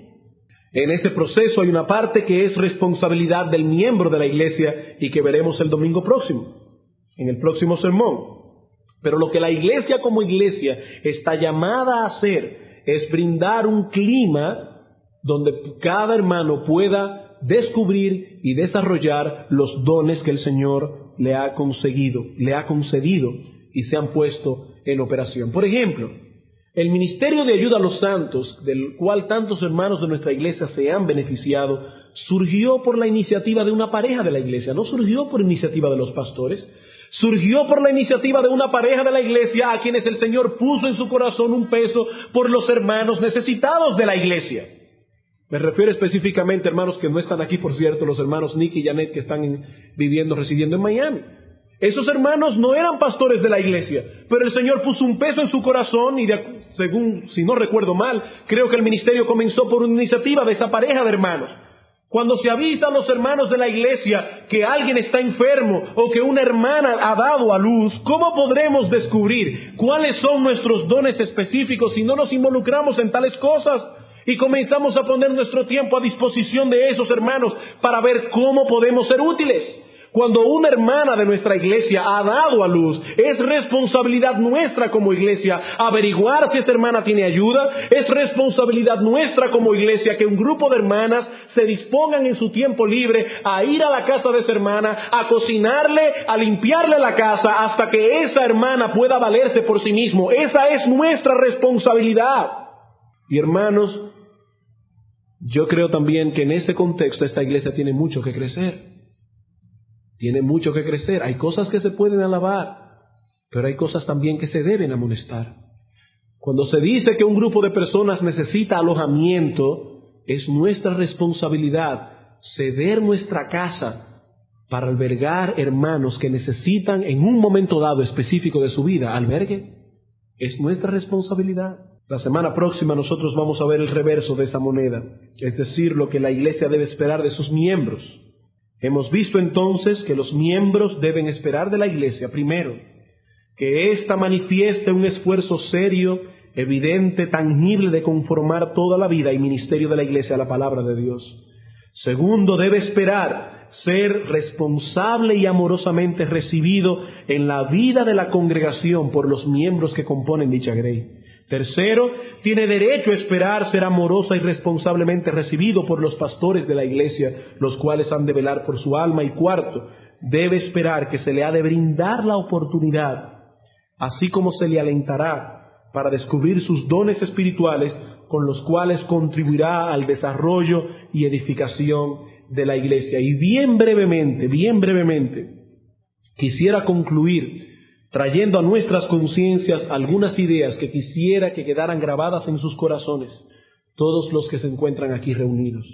En ese proceso hay una parte que es responsabilidad del miembro de la iglesia y que veremos el domingo próximo, en el próximo sermón. Pero lo que la iglesia como iglesia está llamada a hacer es brindar un clima donde cada hermano pueda descubrir y desarrollar los dones que el Señor le ha concedido y se han puesto en operación. Por ejemplo, el ministerio de ayuda a los santos, del cual tantos hermanos de nuestra iglesia se han beneficiado, surgió por la iniciativa de una pareja de la iglesia, no surgió por iniciativa de los pastores, surgió por la iniciativa de una pareja de la iglesia a quienes el Señor puso en su corazón un peso por los hermanos necesitados de la iglesia. Me refiero específicamente, hermanos que no están aquí, por cierto, los hermanos Nick y Janet que están residiendo en Miami. Esos hermanos no eran pastores de la iglesia, pero el Señor puso un peso en su corazón y según, si no recuerdo mal, creo que el ministerio comenzó por una iniciativa de esa pareja de hermanos. Cuando se avisa a los hermanos de la iglesia que alguien está enfermo o que una hermana ha dado a luz, ¿cómo podremos descubrir cuáles son nuestros dones específicos si no nos involucramos en tales cosas? Y comenzamos a poner nuestro tiempo a disposición de esos hermanos para ver cómo podemos ser útiles. Cuando una hermana de nuestra iglesia ha dado a luz, es responsabilidad nuestra como iglesia averiguar si esa hermana tiene ayuda. Es responsabilidad nuestra como iglesia que un grupo de hermanas se dispongan en su tiempo libre a ir a la casa de esa hermana, a cocinarle, a limpiarle la casa hasta que esa hermana pueda valerse por sí mismo. Esa es nuestra responsabilidad. Y hermanos, yo creo también que en ese contexto esta iglesia tiene mucho que crecer. Tiene mucho que crecer. Hay cosas que se pueden alabar, pero hay cosas también que se deben amonestar. Cuando se dice que un grupo de personas necesita alojamiento, es nuestra responsabilidad ceder nuestra casa para albergar hermanos que necesitan en un momento dado específico de su vida albergue. Es nuestra responsabilidad. La semana próxima nosotros vamos a ver el reverso de esa moneda, es decir, lo que la iglesia debe esperar de sus miembros. Hemos visto entonces que los miembros deben esperar de la iglesia, primero, que ésta manifieste un esfuerzo serio, evidente, tangible de conformar toda la vida y ministerio de la iglesia a la palabra de Dios. Segundo, debe esperar ser responsable y amorosamente recibido en la vida de la congregación por los miembros que componen dicha grey. Tercero, tiene derecho a esperar ser amorosa y responsablemente recibido por los pastores de la iglesia, los cuales han de velar por su alma. Y cuarto, debe esperar que se le ha de brindar la oportunidad, así como se le alentará para descubrir sus dones espirituales con los cuales contribuirá al desarrollo y edificación de la iglesia. Y bien brevemente, quisiera concluir trayendo a nuestras conciencias algunas ideas que quisiera que quedaran grabadas en sus corazones, todos los que se encuentran aquí reunidos.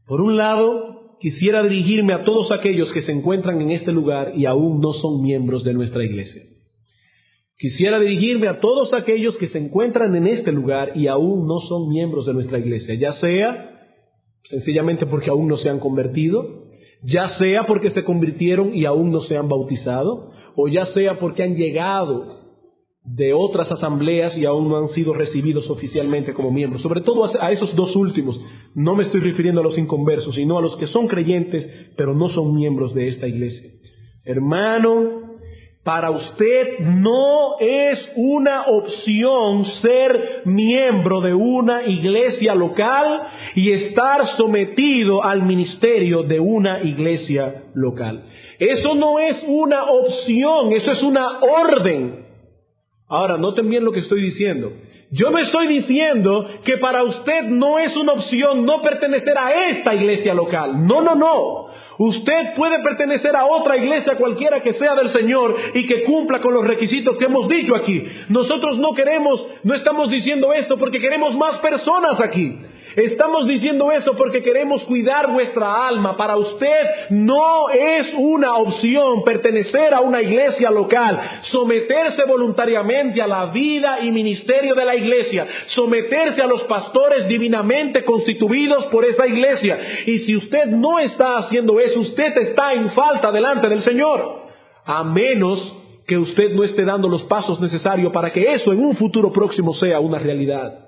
Por un lado, quisiera dirigirme a todos aquellos que se encuentran en este lugar y aún no son miembros de nuestra iglesia. Quisiera dirigirme a todos aquellos que se encuentran en este lugar y aún no son miembros de nuestra iglesia, ya sea sencillamente porque aún no se han convertido, ya sea porque se convirtieron y aún no se han bautizado, o ya sea porque han llegado de otras asambleas y aún no han sido recibidos oficialmente como miembros. Sobre todo a esos dos últimos, no me estoy refiriendo a los inconversos, sino a los que son creyentes, pero no son miembros de esta iglesia. Hermano, para usted no es una opción ser miembro de una iglesia local y estar sometido al ministerio de una iglesia local. Eso no es una opción, eso es una orden. Ahora, noten bien lo que estoy diciendo. Yo no estoy diciendo que para usted no es una opción no pertenecer a esta iglesia local. No. Usted puede pertenecer a otra iglesia cualquiera que sea del Señor y que cumpla con los requisitos que hemos dicho aquí. Nosotros no estamos diciendo esto porque queremos más personas aquí. Estamos diciendo eso porque queremos cuidar vuestra alma. Para usted no es una opción pertenecer a una iglesia local, someterse voluntariamente a la vida y ministerio de la iglesia, someterse a los pastores divinamente constituidos por esa iglesia. Y si usted no está haciendo eso, usted está en falta delante del Señor, a menos que usted no esté dando los pasos necesarios para que eso en un futuro próximo sea una realidad.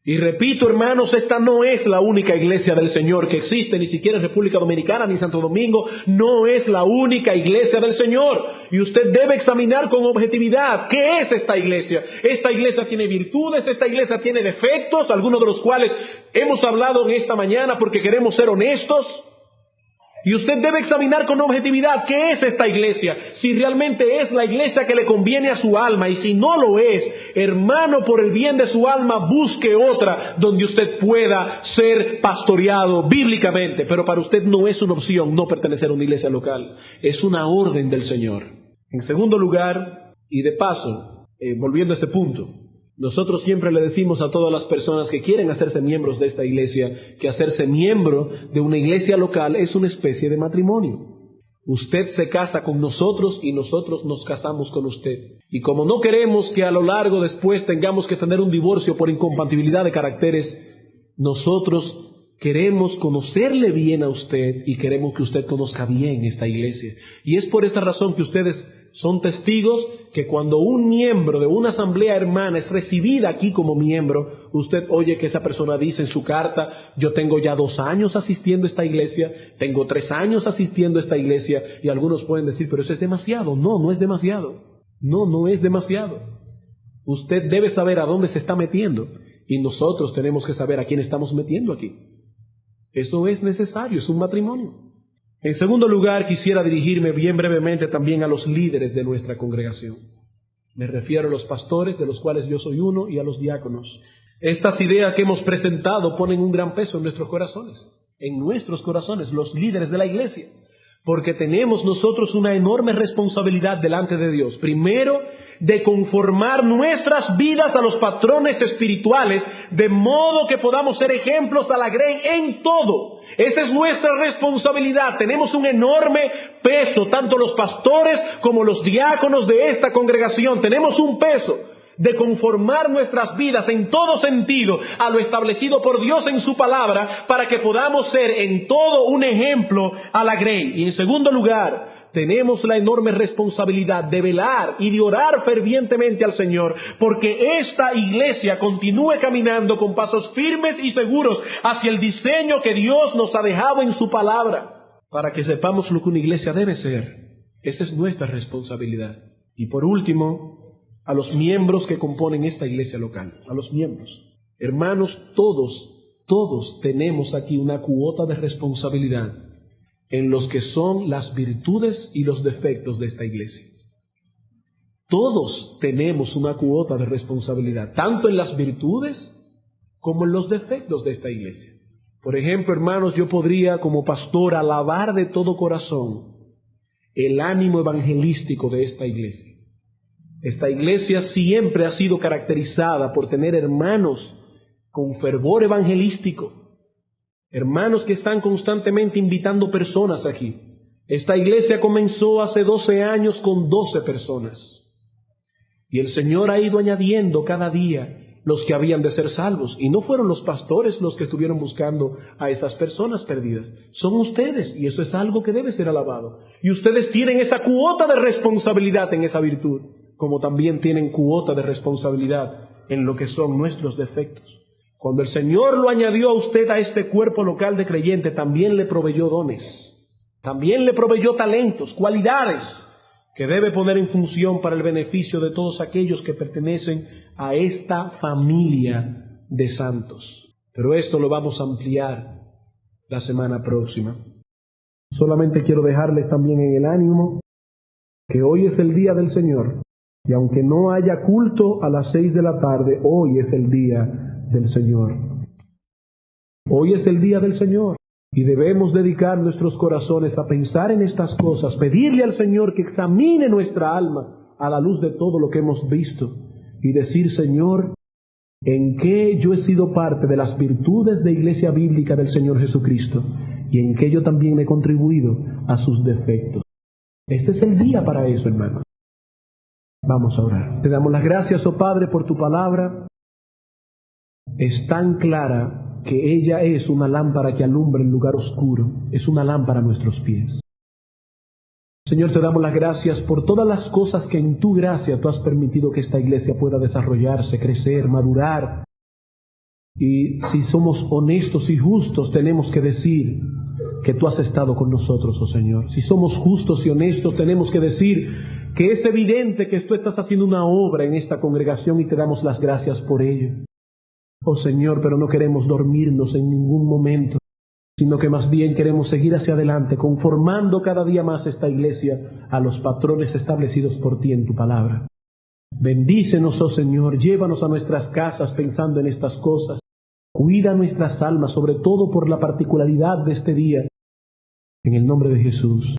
Y repito, hermanos, esta no es la única iglesia del Señor que existe, ni siquiera en República Dominicana ni Santo Domingo. No es la única iglesia del Señor. Y usted debe examinar con objetividad qué es esta iglesia. Esta iglesia tiene virtudes, esta iglesia tiene defectos, algunos de los cuales hemos hablado en esta mañana porque queremos ser honestos. Y usted debe examinar con objetividad qué es esta iglesia, si realmente es la iglesia que le conviene a su alma, y si no lo es, hermano, por el bien de su alma, busque otra donde usted pueda ser pastoreado bíblicamente. Pero para usted no es una opción no pertenecer a una iglesia local, es una orden del Señor. En segundo lugar, y de paso, volviendo a este punto, nosotros siempre le decimos a todas las personas que quieren hacerse miembros de esta iglesia que hacerse miembro de una iglesia local es una especie de matrimonio. Usted se casa con nosotros y nosotros nos casamos con usted. Y como no queremos que a lo largo después tengamos que tener un divorcio por incompatibilidad de caracteres, nosotros queremos conocerle bien a usted y queremos que usted conozca bien esta iglesia. Y es por esa razón que ustedes son testigos que cuando un miembro de una asamblea hermana es recibida aquí como miembro, usted oye que esa persona dice en su carta: yo tengo ya 2 años asistiendo a esta iglesia, tengo 3 años asistiendo a esta iglesia, y algunos pueden decir, pero eso es demasiado. No, no es demasiado. No es demasiado. Usted debe saber a dónde se está metiendo, y nosotros tenemos que saber a quién estamos metiendo aquí. Eso es necesario, es un matrimonio. En segundo lugar, quisiera dirigirme bien brevemente también a los líderes de nuestra congregación. Me refiero a los pastores, de los cuales yo soy uno, y a los diáconos. Estas ideas que hemos presentado ponen un gran peso en nuestros corazones, los líderes de la iglesia, porque tenemos nosotros una enorme responsabilidad delante de Dios. Primero, de conformar nuestras vidas a los patrones espirituales, de modo que podamos ser ejemplos a la grey en todo. Esa es nuestra responsabilidad. Tenemos un enorme peso, tanto los pastores como los diáconos de esta congregación. Tenemos un peso de conformar nuestras vidas en todo sentido a lo establecido por Dios en su palabra, para que podamos ser en todo un ejemplo a la grey. Y en segundo lugar, tenemos la enorme responsabilidad de velar y de orar fervientemente al Señor, porque esta iglesia continúe caminando con pasos firmes y seguros hacia el diseño que Dios nos ha dejado en su palabra, para que sepamos lo que una iglesia debe ser. Esa es nuestra responsabilidad. Y por último, a los miembros que componen esta iglesia local, a los miembros. Hermanos, todos tenemos aquí una cuota de responsabilidad en los que son las virtudes y los defectos de esta iglesia. Todos tenemos una cuota de responsabilidad, tanto en las virtudes como en los defectos de esta iglesia. Por ejemplo, hermanos, yo podría como pastor alabar de todo corazón el ánimo evangelístico de esta iglesia. Esta iglesia siempre ha sido caracterizada por tener hermanos con fervor evangelístico, hermanos que están constantemente invitando personas aquí. Esta iglesia comenzó hace 12 años con 12 personas. Y el Señor ha ido añadiendo cada día los que habían de ser salvos. Y no fueron los pastores los que estuvieron buscando a esas personas perdidas. Son ustedes, y eso es algo que debe ser alabado. Y ustedes tienen esa cuota de responsabilidad en esa virtud, como también tienen cuota de responsabilidad en lo que son nuestros defectos. Cuando el Señor lo añadió a usted a este cuerpo local de creyente, también le proveyó dones, también le proveyó talentos, cualidades que debe poner en función para el beneficio de todos aquellos que pertenecen a esta familia de santos. Pero esto lo vamos a ampliar la semana próxima. Solamente quiero dejarles también en el ánimo que hoy es el día del Señor, y aunque no haya culto a las 6 de la tarde, hoy es el día del Señor. Hoy es el día del Señor y debemos dedicar nuestros corazones a pensar en estas cosas, pedirle al Señor que examine nuestra alma a la luz de todo lo que hemos visto y decir: Señor, en qué yo he sido parte de las virtudes de Iglesia Bíblica del Señor Jesucristo y en qué yo también he contribuido a sus defectos. Este es el día para eso, hermanos. Vamos a orar. Te damos las gracias, oh Padre, por tu palabra. Es tan clara que ella es una lámpara que alumbra el lugar oscuro, es una lámpara a nuestros pies. Señor, te damos las gracias por todas las cosas que en tu gracia tú has permitido que esta iglesia pueda desarrollarse, crecer, madurar. Y si somos honestos y justos, tenemos que decir que tú has estado con nosotros, oh Señor. Si somos justos y honestos, tenemos que decir que es evidente que tú estás haciendo una obra en esta congregación y te damos las gracias por ello. Oh Señor, pero no queremos dormirnos en ningún momento, sino que más bien queremos seguir hacia adelante, conformando cada día más esta iglesia a los patrones establecidos por ti en tu palabra. Bendícenos, oh Señor, llévanos a nuestras casas pensando en estas cosas. Cuida nuestras almas, sobre todo por la particularidad de este día. En el nombre de Jesús.